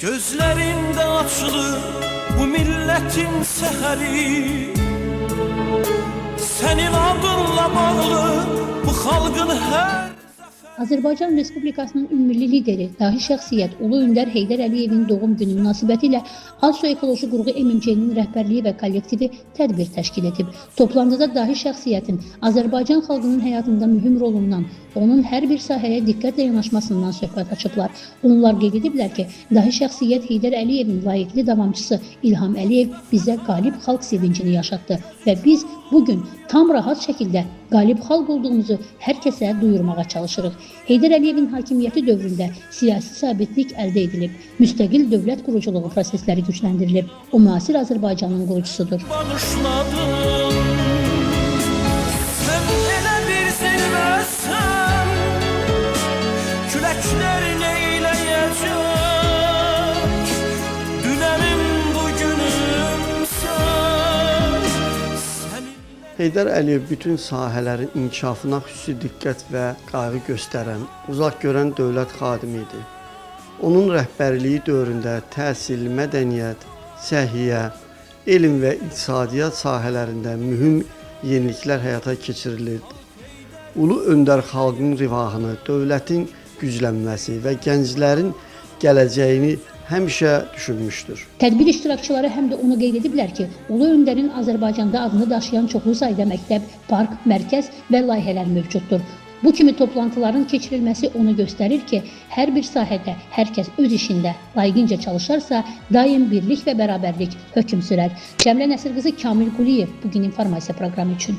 Gözlerinde açılır bu milletin seheri, senin adınla bağlı bu xalqın hər Azərbaycan Respublikasının ümumi lideri, dahi şəxsiyyət Ulu Öndər Heydər Əliyevin doğum günü münasibətilə ASO Ekoloji Qurğu MMC-nin rəhbərliyi və kollektivi tədbir təşkil edib. Toplantıda dahi şəxsiyyətin Azərbaycan xalqının həyatında mühüm rolundan, onun hər bir sahəyə diqqətlə yanaşmasından söhbət açıblar. Onlar qeyd ediblər ki, dahi şəxsiyyət Heydər Əliyevin layiqli davamçısı İlham Əliyev bizə qalib xalq sevincini yaşatdı və biz bugün tam rahat şəkildə qalib xalq olduğumuzu hər kəsə duyurmağa çalışırıq. Heydər Əliyevin hakimiyyəti dövründə siyasi sabitlik əldə edilib, müstəqil dövlət quruculuğu prosesləri gücləndirilib. O müasir Azərbaycanın qurucusudur. Sən elə bir sevməsən, küləklər neyləyəcək? Dünənim bugünümsən. Heydər Əliyev bütün sahələrin inkişafına xüsusi diqqət və qayğı göstərən, uzaq görən dövlət xadimi idi. Onun rəhbərliyi dövründə təhsil, mədəniyyət, səhiyyə, elm və iqtisadiyyat sahələrində mühüm yeniliklər həyata keçirilirdi. Ulu öndər xalqın rifahını, dövlətin güclənməsi və gənclərin gələcəyini həmişə düşünmüşdür. Tədbir iştirakçıları həm də onu qeyd ediblər ki, Ulu Öndərin Azərbaycanda adını daşıyan çoxlu sayda məktəb, park, mərkəz və layihələr mövcuddur. Bu kimi toplantıların keçirilməsi onu göstərir ki, hər bir sahədə hər kəs öz işində layiqincə çalışarsa, daim birlik və bərabərlik hökm sürər. Cəmilə Nəsir qızı, Kamil Quliyev, bugün informasiya proqramı üçün.